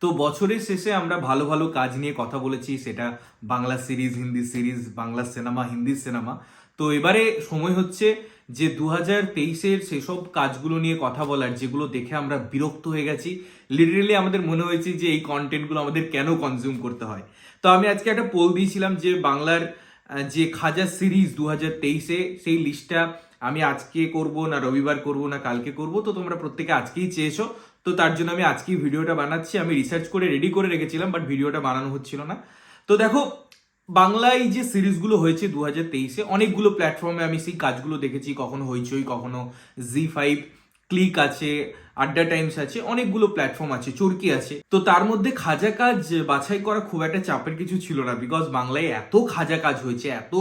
তো বছরের শেষে আমরা ভালো ভালো কাজ নিয়ে কথা বলেছি, সেটা Bangla series, Hindi series, Bangla cinema, Hindi cinema. তো এবারে সময় হচ্ছে যে 2023-এর সেসব কাজগুলো নিয়ে কথা বলার, যেগুলো দেখে আমরা বিরক্ত হয়ে গেছি। লিটারেলি আমাদের মনে হয়েছে যে এই কন্টেন্টগুলো আমাদের কেন কনজিউম করতে হয়। তো আমি আজকে একটা পোল দিয়েছিলাম যে বাংলার যে খাজা সিরিজ 2023-এ, সেই লিস্টটা আমি আজকে করব না রবিবার করব না কালকে করব। তো তোমরা প্রত্যেকে আজকেই চেয়েছো, তো তার জন্য আমি আজকেই ভিডিওটা বানাচ্ছি। আমি রিসার্চ করে রেডি করে রেখেছিলাম, বাট ভিডিওটা বানানো হচ্ছিল না। তো দেখো, বাংলায় যে সিরিজগুলো হয়েছে 2023-এ, অনেকগুলো প্ল্যাটফর্মে আমি সেই কাজগুলো দেখেছি। কখনো হইচই, কখনো জি5, ক্লিক আছে, আড্ডা টাইমস আছে, অনেকগুলো প্ল্যাটফর্ম আছে, চরকি আছে। তো তার মধ্যে খাজা কাজ বাছাই করা খুব একটা চাপের কিছু ছিল না, বিকজ বাংলায় এত খাজা কাজ হয়েছে, এত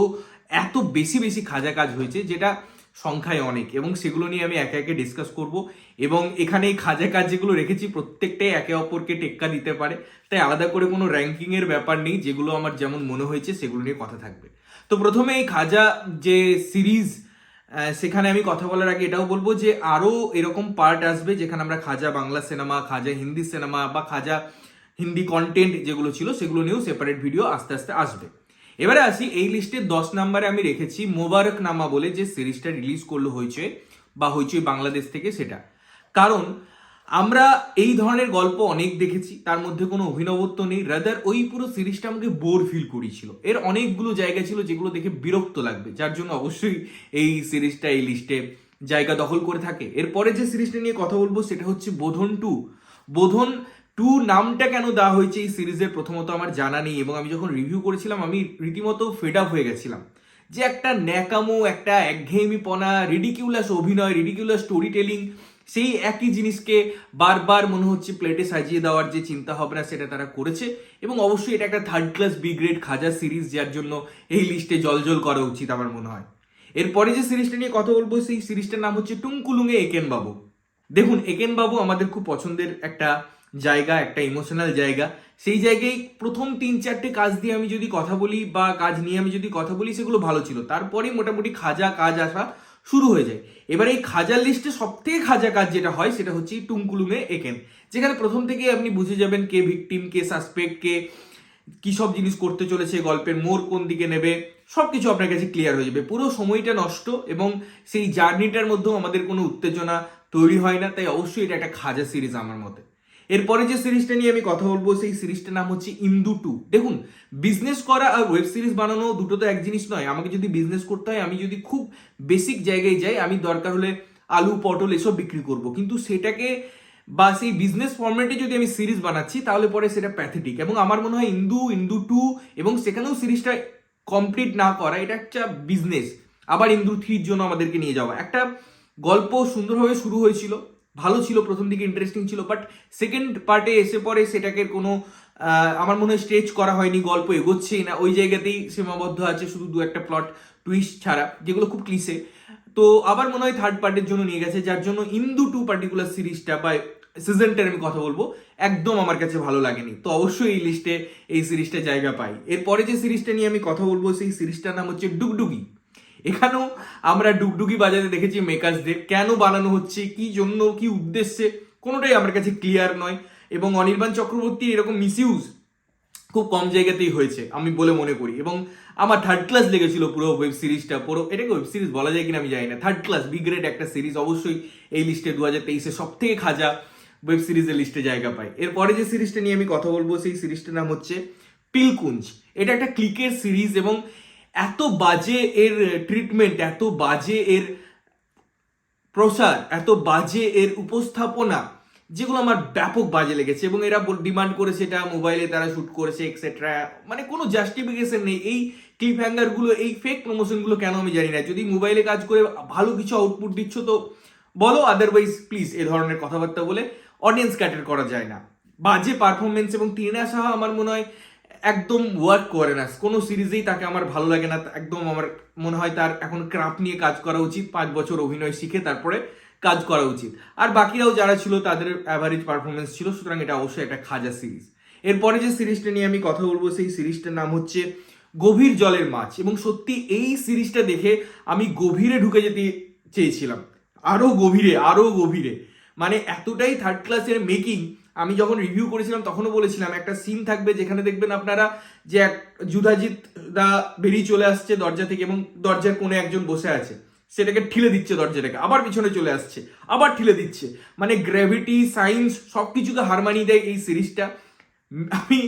এত বেশি বেশি খাজা কাজ হয়েছে, যেটা সংখ্যায় অনেক, এবং সেগুলো নিয়ে আমি একে একে ডিসকাস করব। এবং এখানে এই খাজা কাজ যেগুলো রেখেছি প্রত্যেকটাই একে অপরকে টেক্কা দিতে পারে, তাই আলাদা করে কোনো র্যাঙ্কিং এর ব্যাপার নেই। যেগুলো আমার যেমন মনে হয়েছে সেগুলো নিয়ে কথা থাকবে। তো প্রথমে এই খাজা যে সিরিজ, সেখানে আমি কথা বলার আগে এটাও বলবো যে আরো এরকম পার্ট আসবে যেখানে আমরা খাজা বাংলা সিনেমা, খাজা হিন্দি সিনেমা বা খাজা হিন্দি কন্টেন্ট যেগুলো ছিল সেগুলো নিয়েও সেপারেট ভিডিও আস্তে আস্তে আসবে। এবারে আসি, এই লিস্টের 10 নম্বরে আমি রেখেছি মোবারকনামা বলে যে সিরিজটা রিলিজ করলো হইচই বা হইচই বাংলাদেশ থেকে। সেটা কারণ আমরা এই ধরনের গল্প অনেক দেখেছি, তার মধ্যে কোনো অভিনবত্ব নেই, রাদার ওই পুরো সিরিজটা আমাকে বোর ফিল করেছিল। এর অনেকগুলো জায়গা ছিল যেগুলো দেখে বিরক্ত লাগবে, যার জন্য অবশ্যই এই সিরিজটা এই লিস্টে জায়গা দখল করে থাকে। এরপরে যে সিরিজটা নিয়ে কথা বলবো সেটা হচ্ছে বোধন 2। বোধন 2 নামটা কেন দেওয়া হয়েছে এই সিরিজের প্রথমত আমার জানা নেই, এবং আমি যখন রিভিউ করেছিলাম আমি রীতিমতো ফেড আপ হয়ে গেছিলাম যে একটা ন্যাকামো, একটা একঘেয়েমিপনা, রিডিকিউলাস অভিনয়, রিডিকিউলাস স্টোরি টেলিং, সেই একই জিনিসকে বারবার মনে হচ্ছে প্লেটে সাজিয়ে দেওয়ার যে চিন্তা ভাবনা সেটা তারা করেছে। এবং অবশ্যই এটা একটা থার্ড ক্লাস বি গ্রেড খাজা সিরিজ, যার জন্য এই লিস্টে জলজল করা উচিত আমার মনে হয়। এরপরে যে সিরিজটা নিয়ে কথা বলবো সেই সিরিজটার নাম হচ্ছে টুংকুলুঙে একেন বাবু। দেখুন, একেন বাবু আমাদের খুব পছন্দের একটা জায়গা, একটা ইমোশনাল জায়গা। সেই জায়গায় প্রথম 3-4টে কাজ দিয়ে আমি যদি কথা বলি বা কাজ নিয়ে আমি যদি কথা বলি, সেগুলো ভালো ছিল। তারপরেই মোটামুটি খাজা কাজ আসা শুরু হয়ে যায়। এবার এই খাজার লিস্টে সব থেকে খাজা কাজ যেটা হয় সেটা হচ্ছে এই টুংকুলুঙে একেন, যেখানে প্রথম থেকেই আপনি বুঝে যাবেন কে ভিকটিম, কে সাসপেক্ট, কে কি সব জিনিস করতে চলেছে, গল্পের মোড় কোন দিকে নেবে, সবকিছু আপনার কাছে ক্লিয়ার হয়ে যাবে। পুরো সময়টা নষ্ট, এবং সেই জার্নিটার মধ্যেও আমাদের কোনো উত্তেজনা তৈরি হয় না। তাই অবশ্যই এটা একটা খাজা সিরিজ আমার মতে। এরপরে যে সিরিজটা নিয়ে আমি কথা বলবো সেই সিরিজটার নাম হচ্ছে ইন্দু 2। দেখুন, বিজনেস করা আর ওয়েব সিরিজ বানানো দুটো তো এক জিনিস নয়। আমাকে যদি বিজনেস করতে হয়, আমি যদি খুব বেসিক জায়গায় যাই, আমি দরকার হলে আলু পটল এসব বিক্রি করব, কিন্তু সেটাকে বা সেই বিজনেস ফরম্যাটে যদি আমি সিরিজ বানাচ্ছি তাহলে পরে সেটা প্যাথেটিক। এবং আমার মনে হয় ইন্দু 2 এবং সেখানেও সিরিজটা কমপ্লিট না করা, এটা একটা বিজনেস। আবার ইন্দু 3-র জন্য আমাদেরকে নিয়ে যাওয়া, একটা গল্প সুন্দরভাবে শুরু হয়েছিল, ভালো ছিল, প্রথম দিকে ইন্টারেস্টিং ছিল, বাট সেকেন্ড পার্টে এসে পরে সেটাকে কোনো আমার মনে হয় স্ট্রেচ করা হয়নি, গল্প এগোচ্ছেই না, ওই জায়গাতেই সীমাবদ্ধ আছে, শুধু দু একটা প্লট টুইস্ট ছাড়া, যেগুলো খুব ক্লিশে। তো আবার মনে হয় থার্ড পার্টের জন্য নিয়ে গেছে, যার জন্য ইন্দু 2 পার্টিকুলার সিরিজটা বা সিজনটার আমি কথা বলবো একদম আমার কাছে ভালো লাগেনি। তো অবশ্যই এই লিস্টে এই সিরিজটা জায়গা পাই। এরপরে যে সিরিজটা নিয়ে আমি কথা বলবো সেই সিরিজটার নাম হচ্ছে ডুগডুগি। এখানেও আমরা ডুগডুগি বাজাতে দেখেছি মেকার্সদের, কেন বানানো হচ্ছে, কি জন্য, কি উদ্দেশ্যে, কোনোটাই আমার কাছে ক্লিয়ার নয়। এবং অনির্বাণ চক্রবর্তীর এরকম মিসইউজ খুব কম জায়গাতেই হয়েছে আমি বলে মনে করি। এবং আমার থার্ড ক্লাস লেগেছিল পুরো ওয়েব সিরিজটা। পুরো এটাকে ওয়েব সিরিজ বলা যায় কিনা আমি জানি না, থার্ড ক্লাস বি গ্রেড একটা সিরিজ। অবশ্যই এই লিস্টে 2023-এ সব থেকে খাজা ওয়েব সিরিজের লিস্টে জায়গা পায়। এরপরে যে সিরিজটা নিয়ে আমি কথা বলবো সেই সিরিজটার নাম হচ্ছে পিলকুঞ্জ। এটা একটা ক্লিকের সিরিজ, এবং এত বাজে এর ট্রিটমেন্ট, এত বাজে এর প্রসার, এত বাজে এর উপস্থাপনা, যেগুলো আমার ব্যাপক বাজে লেগেছে। এবং এরা ডিমান্ড করেছে এটা মোবাইলে তারা শুট করেছে এক্সেট্রা, মানে কোনো জাস্টিফিকেশন নেই। এই ক্লিপ হ্যাঙ্গার গুলো, এই ফেক প্রমোশন গুলো কেন আমি জানি না। যদি মোবাইলে কাজ করে ভালো কিছু আউটপুট দিচ্ছ তো বলো, আদারওয়াইজ প্লিজ এ ধরনের কথাবার্তা বলে অডিয়েন্স ক্যাটার করা যায় না। বাজে পারফরমেন্স। এবং টিনা সাহা আমার মনে হয় একদম ওয়ার্ক করে না, কোনো সিরিজেই তাকে আমার ভালো লাগে না একদম। আমার মনে হয় তার এখন ক্রাফট নিয়ে কাজ করা উচিত, 5 বছর অভিনয় শিখে তারপরে কাজ করা উচিত। আর বাকিরাও যারা ছিল তাদের অ্যাভারেজ পারফরমেন্স ছিল, সুতরাং এটা অবশ্যই একটা খাজা সিরিজ। এরপরে যে সিরিজটা নিয়ে আমি কথা বলবো সেই সিরিজটার নাম হচ্ছে গভীর জলের মাছ। এবং সত্যি এই সিরিজটা দেখে আমি গভীরে ঢুকে যেতে চেয়েছিলাম, আরো গভীরে, আরো গভীরে। মানে এতটাই থার্ড ক্লাসের মেকিং, আমি যখন রিভিউ করেছিলাম তখনও বলেছিলাম একটা সিন থাকবে যেখানে দেখবেন আপনারা যে এক যুধাজিৎ দা বেরিয়ে চলে আসছে দরজা থেকে এবং দরজার কোণে একজন বসে আছে, সেটাকে ঠেলে দিচ্ছে দরজাটাকে, আবার পিছনে চলে আসছে, আবার ঠেলে দিচ্ছে, মানে গ্র্যাভিটি সায়েন্স সবকিছুকে হার মানিয়ে দেয় এই সিরিজটা। আমি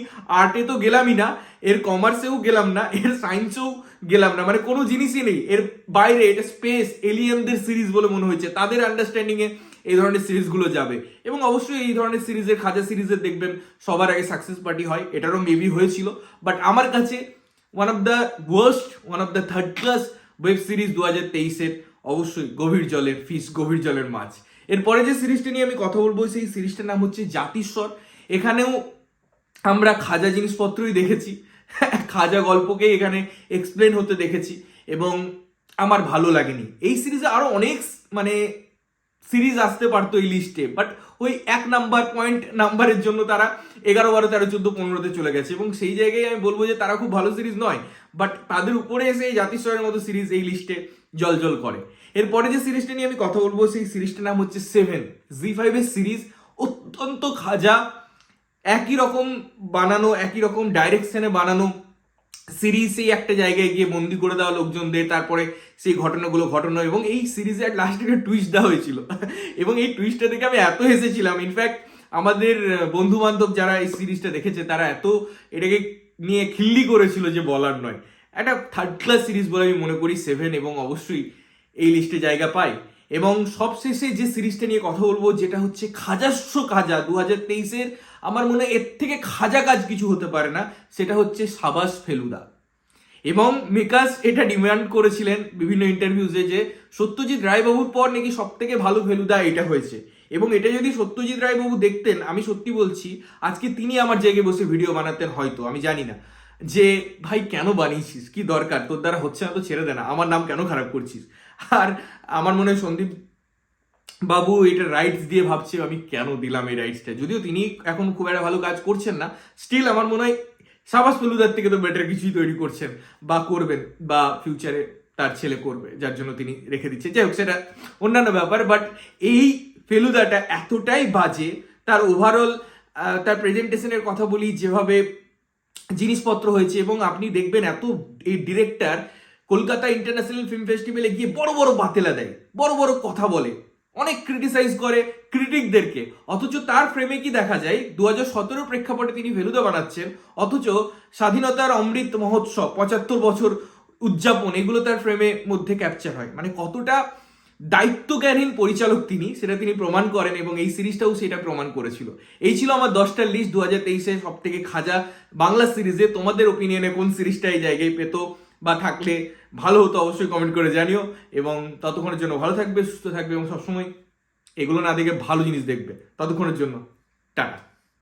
আর্টে তো গেলামই না, এর কমার্সেও গেলাম না, এর সায়েন্সেও গেলাম না, মানে কোনো জিনিসই নেই এর বাইরে। এটা স্পেস এলিয়েনদের সিরিজ বলে মনে হয়েছে, তাদের আন্ডারস্ট্যান্ডিং এ এই ধরনের সিরিজগুলো যাবে। এবং অবশ্যই এই ধরনের সিরিজের খাজা সিরিজের দেখবেন সবার আগে সাকসেস পার্টি হয়, এটারও মেবি হয়েছিল, বাট আমার কাছে one of the worst, one of the third class web series 2023-এর অবশ্যই গভীর জলের ফিশ, গভীর জলের মাছ। এরপরে যে সিরিজটা নিয়ে আমি কথা বলবো সেই সিরিজটার নাম হচ্ছে জাতিস্বর। এখানেও আমরা খাজা জিনিসপত্রই দেখেছি, খাজা গল্পকেই এখানে এক্সপ্লেন হতে দেখেছি এবং আমার ভালো লাগেনি। এই সিরিজে আরো অনেক মানে সিরিজ আসতে পারতো এই লিস্টে, বাট ওই 1 নাম্বার পয়েন্ট নাম্বারের জন্য তারা 11, 12, 13, 14, 15-তে চলে গেছে এবং সেই জায়গায় আমি বলবো যে তারা খুব ভালো সিরিজ নয়, বাট তাদের উপরে এসে এই জাতিস্বরের মতো সিরিজ এই লিস্টে জল করে। এরপরে যে সিরিজটা নিয়ে আমি কথা বলবো সেই সিরিজটার নাম হচ্ছে 7, জি5 এর সিরিজ। অত্যন্ত খাজা, একই রকম বানানো, একই রকম ডাইরেকশনে বানানো সিরিজ, সেই একটা জায়গায় গিয়ে বন্দি করে দেওয়া লোকজনদের, তারপরে সেই ঘটনাগুলো ঘটানো এবং এই সিরিজে আর লাস্টে একটা টুইস্ট দেওয়া হয়েছিল এবং এই টুইস্টটা দেখে আমি এত হেসেছিলাম। ইনফ্যাক্ট আমাদের বন্ধু বান্ধব যারা এই সিরিজটা দেখেছে তারা এত এটাকে নিয়ে খিল্লি করেছিল যে বলার নয়। একটা থার্ড ক্লাস সিরিজ বলে আমি মনে করি 7 এবং অবশ্যই এই লিস্টে জায়গা পায়। এবং সবশেষে যে সিরিজটা নিয়ে কথা বলবো যেটা হচ্ছে খাজাস্য খাজা 2023-এর, আমার মনে হয় এর থেকে খাজা কাজ কিছু হতে পারে না, সেটা হচ্ছে সাবাস ফেলুদা। এবং মেকার্স এটা ডিমান্ড করেছিলেন বিভিন্ন ইন্টারভিউজে যে সত্যজিৎ রায়বাবুর পর নাকি সব থেকে ভালো ফেলুদা এটা হয়েছে। এবং এটা যদি সত্যজিৎ রায়বাবু দেখতেন, আমি সত্যি বলছি আজকে তিনি আমার জায়গায় বসে ভিডিও বানাতেন হয়তো, আমি জানি না, যে ভাই কেন বানিয়েছিস, কি দরকার, তোর দ্বারা হচ্ছে না তো ছেড়ে দে না, আমার নাম কেন খারাপ করছিস। আর আমার মনে হয় সন্দীপ বাবু এটা রাইটস দিয়ে ভাবছে আমি কেন দিলাম এই রাইটসটা, যদিও তিনি এখন খুব একটা ভালো কাজ করছেন না, স্টিল আমার মনে হয় সাবাস ফেলুদার থেকে তো বেটার কিছুই তৈরি করছেন বা করবেন, বা ফিউচারে তার ছেলে করবে, যার জন্য তিনি রেখে দিচ্ছে। যাই হোক, সেটা অন্যান্য ব্যাপার, বাট এই ফেলুদাটা এতটাই বাজে, তার ওভারঅল তার প্রেজেন্টেশনের কথা বলি, যেভাবে জিনিসপত্র হয়েছে, এবং আপনি দেখবেন এত এই ডিরেক্টর কলকাতা ইন্টারন্যাশনাল ফিল্ম ফেস্টিভ্যালে গিয়ে বড় বড় বাতেলা দেয়, বড় বড় কথা বলে, অনেক ক্রিটিসাইজ করে ক্রিটিকদেরকে, অথচ তার ফ্রেমে কি দেখা যায় 2017 প্রেক্ষাপটে তিনি ফেলুদা বানাচ্ছেন, অথচ স্বাধীনতার অমৃত মহোৎসব 75 বছর উদযাপন, এগুলো তার ফ্রেমের মধ্যে ক্যাপচার হয়। মানে কতটা দায়িত্বজ্ঞানহীন পরিচালক তিনি, সেটা তিনি প্রমাণ করেন এবং এই সিরিজটাও সেটা প্রমাণ করেছিল। এই ছিল আমার 10টার লিস্ট 2023-এ সব থেকে খাজা বাংলা সিরিজে। তোমাদের ওপিনিয়নে কোন সিরিজটা এই জায়গায় পেতো বা থাকলে ভালো হতো অবশ্যই কমেন্ট করে জানিও। এবং ততক্ষণের জন্য ভালো থাকবে, সুস্থ থাকবে এবং সবসময় এগুলো না দেখে ভালো জিনিস দেখবে। ততক্ষণের জন্য টাটা।